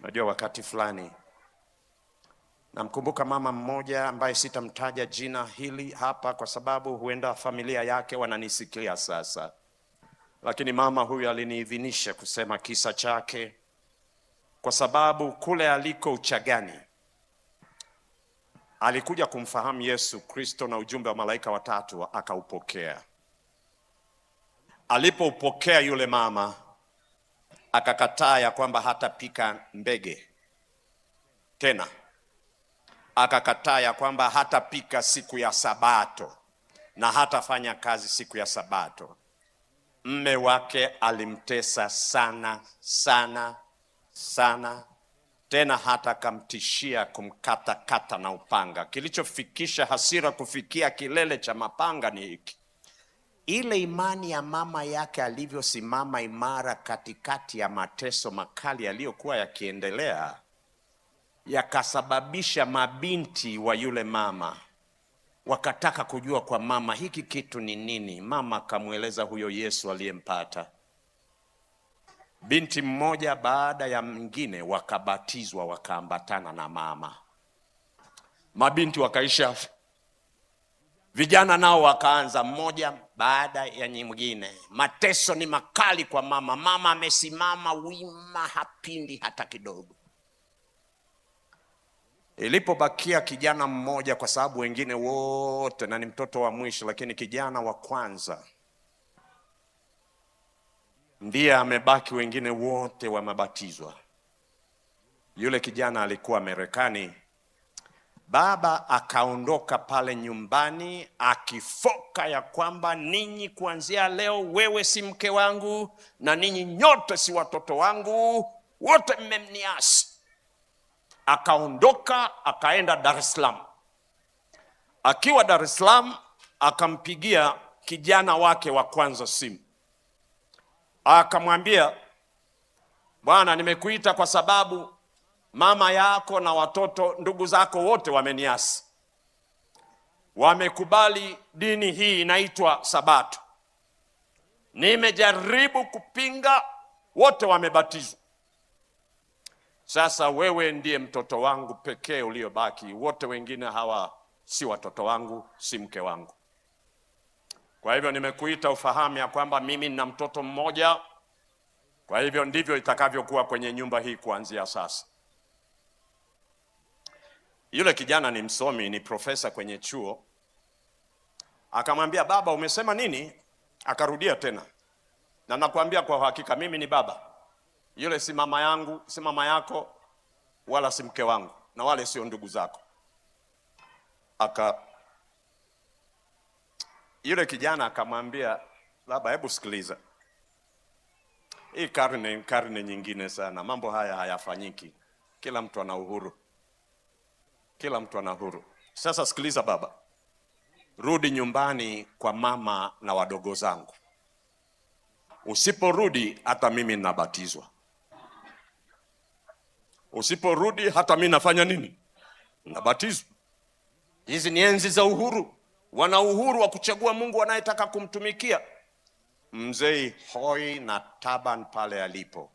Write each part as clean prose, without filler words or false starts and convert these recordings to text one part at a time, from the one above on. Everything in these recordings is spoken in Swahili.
Najua wakati fulani namkumbuka mama mmoja ambaye sitamtaja jina hili hapa kwa sababu huenda familia yake wananisikia sasa, lakini mama huyu aliniidhinisha kusema kisa chake kwa sababu kule aliko Uchagani alikuja kumfahamu Yesu Kristo na ujumbe wa malaika watatu akaupokea. Alipoupokea yule mama akakataa ya kwamba hatapika mbege tena, akakataa ya kwamba hatapika siku ya Sabato na hatafanya kazi siku ya Sabato. Mme wake alimtesa sana sana sana, tena hata kamtishia kumkata na upanga. Kilichofikisha hasira kufikia kilele cha mapanga ni hiki: ile imani ya mama yake alivyosimama imara katikati ya mateso makali yaliyokuwa yakiendelea, yakasababisha mabinti wa yule mama wakataka kujua kwa mama hiki kitu ni nini. Mama akamweleza huyo Yesu aliyempata. Binti mmoja baada ya mwingine wakabatizwa, wakaambatana na mama. Mabinti wakaisha, vijana nao wakaanza, mmoja baada ya mwingine. Mateso ni makali kwa mama. Mama amesimama wima, hapindi hata kidogo. Ilipobakia kijana mmoja, kwa sababu wengine wote, na ni mtoto wa mwisho, lakini kijana wa kwanza ndiye amebaki, wengine wote wamebatizwa. Yule kijana alikuwa Marekani. Baba akaondoka pale nyumbani akifoka ya kwamba ninyi kuanzia leo, wewe si mke wangu na ninyi nyote si watoto wangu, wote mmemniasi. Akaondoka akaenda Dar es Salaam. Akiwa Dar es Salaam akampigia kijana wake wa kwanza simu, akamwambia, bwana, nimekuita kwa sababu mama yako na watoto ndugu zako wote wameniasi. Wamekubali dini hii inaitwa Sabato. Nimejaribu kupinga, wote wamebatizwa. Sasa wewe ndiye mtoto wangu pekee uliobaki, wote wengine hawa si watoto wangu, si mke wangu. Kwa hivyo nimekuita ufahamu ya kwamba mimi nina mtoto mmoja. Kwa hivyo ndivyo itakavyokuwa kwenye nyumba hii kuanzia sasa. Yule kijana ni msomi, ni profesa kwenye chuo. Akamwambia, baba, umesema nini? Akarudia tena, na nakwambia kwa hakika mimi ni baba. Yule si mama yangu, si mama yako, wala si mke wangu, na wale sio ndugu zako. Yule kijana akamwambia, baba, hebu sikiliza. Hii karne nyingine sana, mambo haya hayafanyiki. Kila mtu ana uhuru. Kila mtu ana uhuru. Sasa sikiliza baba, rudi nyumbani kwa mama na wadogo zangu. Usiporudi hata mimi ninabatizwa. Usiporudi hata mimi nafanya nini? Nabatizwa. Hizi ni enzi za uhuru. Wana uhuru wa kuchagua Mungu anayetaka kumtumikia. Mzee hoi na taban pale alipo,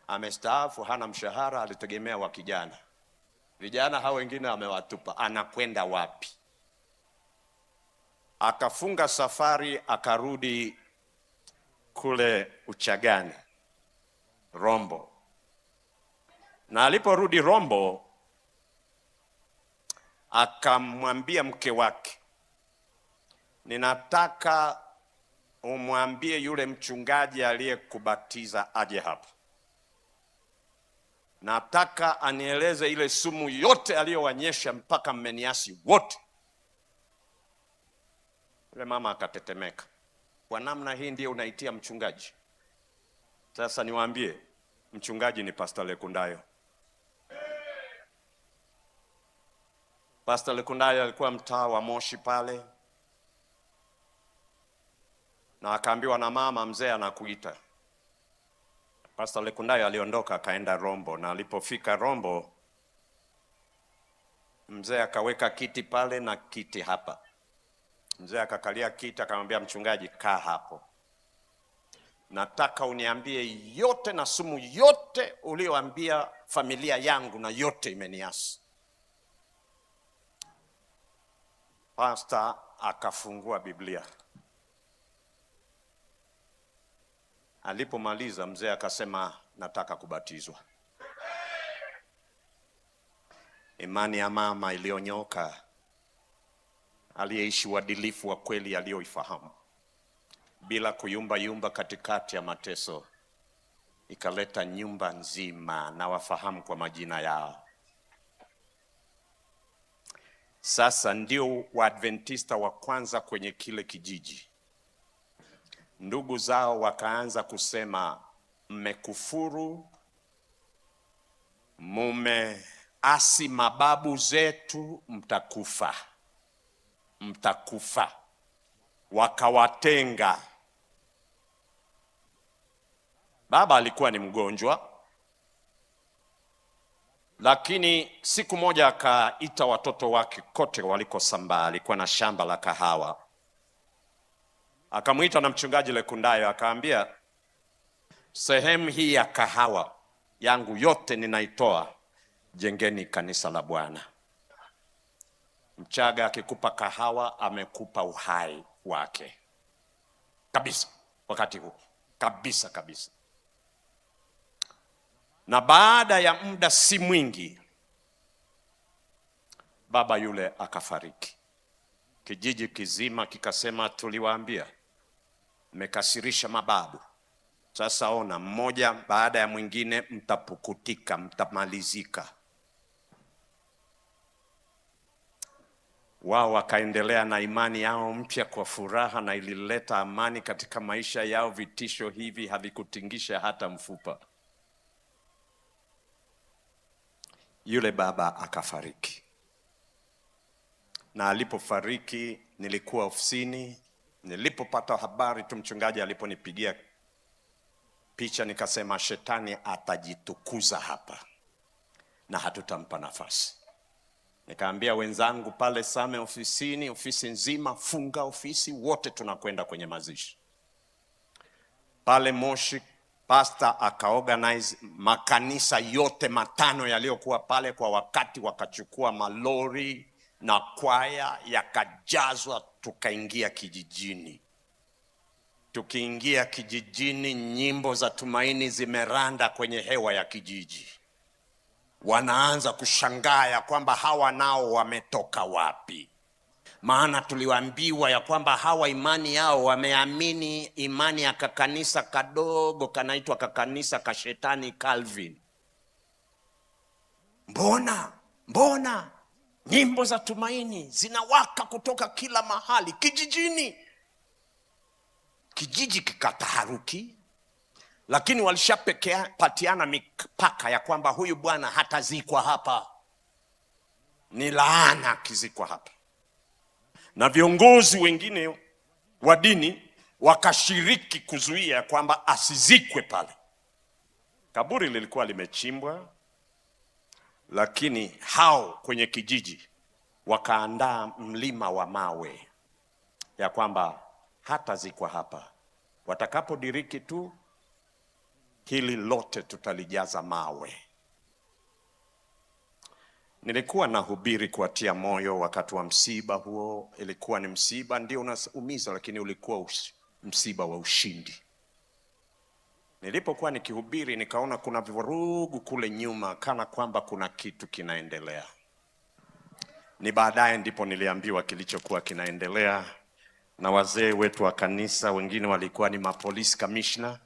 amestaafu, hana mshahara, alitegemea wa kijana. Vijana hao wengine amewatupa, anakwenda wapi? Akafunga safari, akarudi kule Uchagani, Rombo. Na aliporudi Rombo, akamwambia mke wake, ninataka umwambie yule mchungaji aliyekubatiza aje hapa. Nataka anieleze ile sumu yote aliyowanyesha mpaka mmeniasi wote. Yule mama akatetemeka. Kwa namna hii ndiye unaitia mchungaji? Sasa niwaambie, mchungaji ni Pastor Lekundayo. Pastor Lekundayo alikuwa mtaa wa Moshi pale, na akaambiwa na mama, mzee anakuita. Pastor Lekundayo aliondoka akaenda Rombo, na alipofika Rombo, mzee akaweka kiti pale na kiti hapa. Mzee akakalia kiti, akamwambia mchungaji, kaa hapo. nataka uniambie yote na sumu yote ulioambia familia yangu, na yote imeniasi. Pastor akafungua Biblia. Alipomaliza mzee akasema, nataka kubatizwa. Imani ya mama iliyonyoka, aliyeishi uadilifu wa kweli aliyoifahamu, bila kuyumba yumba katikati ya mateso, ikaleta nyumba nzima na wafahamu kwa majina yao. Sasa ndio Waadventista wa kwanza kwenye kile kijiji. Ndugu zao wakaanza kusema, mmekufuru, mumeasi mababu zetu, mtakufa, mtakufa. Wakawatenga. Baba alikuwa ni mgonjwa, lakini siku moja akaita watoto wake kote walikosambaa. Alikuwa na shamba la kahawa. Akamuita na mchungaji Lekundayo, akaambia, sehemu hii ya kahawa yangu yote ninaitoa, jengeni kanisa la Bwana. Mchaga akikupa kahawa amekupa uhai wake kabisa, wakati huu kabisa kabisa. Na baada ya muda si mwingi, baba yule akafariki. Kijiji kizima kikasema, tuliwaambia, mmekasirisha mababu. Sasa ona, mmoja baada ya mwingine mtapukutika, mtamalizika. Wao wakaendelea na imani yao mpya kwa furaha, na ilileta amani katika maisha yao. Vitisho hivi havikutingisha hata mfupa. Yule baba akafariki. Na alipofariki, nilikuwa ofisini. Nilipopata habari tu, mchungaji aliponipigia picha, nikasema, shetani atajitukuza hapa na hatutampa nafasi. Nikaambia wenzangu pale Same ofisini, ofisi nzima, funga ofisi, wote tunakwenda kwenye mazishi. Pale Moshi, pastor akaorganize makanisa yote 5 yaliyokuwa pale kwa wakati, wakachukua malori na kwaya, yakajazwa, tukaingia kijijini. Tukiingia kijijini, nyimbo za tumaini zimeranda kwenye hewa ya kijiji. Wanaanza kushangaa ya kwamba hawa nao wametoka wapi? Maana tuliwaambiwa ya kwamba hawa imani yao wameamini imani ya kakanisa kadogo kanaitwa kakanisa ka shetani Calvin. Mbona nyimbo za tumaini zinawaka kutoka kila mahali kijijini? Kijiji kikataharuki, lakini walishapatiana mipaka ya kwamba huyu bwana hatazikwa hapa, ni laana akizikwa hapa. Na viongozi wengine wa dini wakashiriki kuzuia kwamba asizikwe pale. Kaburi lilikuwa limechimbwa, lakini hao kwenye kijiji wakaandaa mlima wa mawe ya kwamba hatazikwa hapa. Watakapodiriki tu, hili lote tutalijaza mawe. Nilikuwa nahubiri kuatia moyo wakati wa msiba huo. Ilikuwa ni msiba, ndio unaumiza, lakini ulikuwa msiba wa ushindi. Nilipokuwa nikihubiri, nikaona kuna vurugu kule nyuma, kana kwamba kuna kitu kinaendelea. Ni baadaye ndipo niliambiwa kilichokuwa kinaendelea na wazee wetu wa kanisa. Wengine walikuwa ni mapolice commissioner.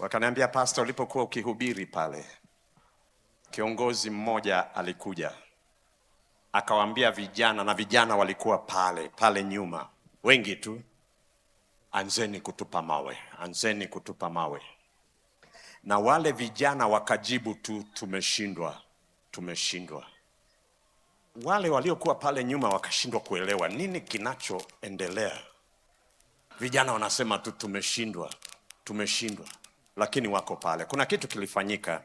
Wakaniambia, pastor, ulipokuwa ukihubiri pale, kiongozi mmoja alikuja akawaambia vijana, na vijana walikuwa pale nyuma wengi tu, anzeni kutupa mawe, anzeni kutupa mawe. Na wale vijana wakajibu tu, tumeshindwa. Wale waliokuwa pale nyuma wakashindwa kuelewa nini kinachoendelea. Vijana wanasema tu tumeshindwa, lakini wako pale. Kuna kitu kilifanyika.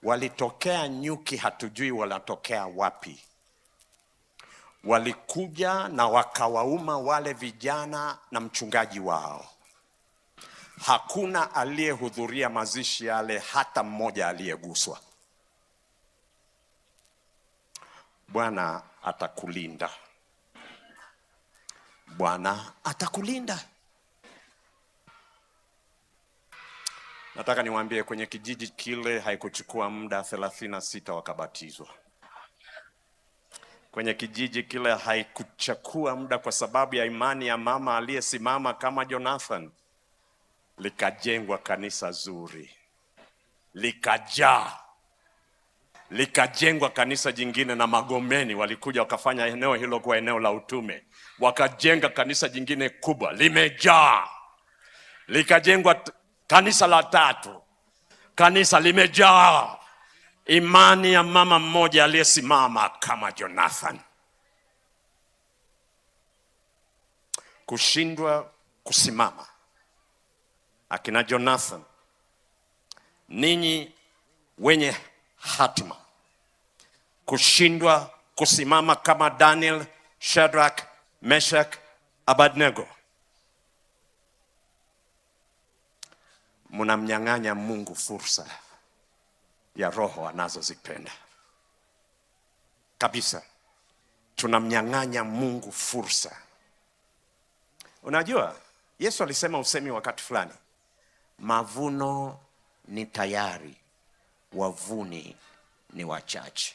Walitokea nyuki, hatujui wanatokea wapi. Walikuja na wakawauma wale vijana na mchungaji wao. Hakuna aliyehudhuria mazishi yale hata mmoja aliyeguswa. Bwana atakulinda. Bwana atakulinda. Nataka niwaambie, kwenye kijiji kile haikuchukua muda 36 wakabatizwa. Kwenye kijiji kile haikuchukua muda, kwa sababu ya imani ya mama aliyesimama kama Jonathan, likajengwa kanisa zuri, likajaa, likajengwa kanisa jingine, na Magomeni walikuja wakafanya eneo hilo kwa eneo la utume, wakajenga kanisa jingine kubwa, limejaa. Likajengwa kanisa la 3, kanisa limejaa. Imani ya mama mmoja aliyesimama kama Jonathan. Kushindwa kusimama, akina Jonathan, ninyi wenye hatima. Kushindwa kusimama kama Daniel, Shadrach, Meshach, Abednego. Mnamnyang'anya Mungu fursa ya roho anazozipenda. Kabisa. Tunamnyang'anya Mungu fursa. Unajua, Yesu alisema usemi wakati fulani, mavuno ni tayari, wavuni ni wachache.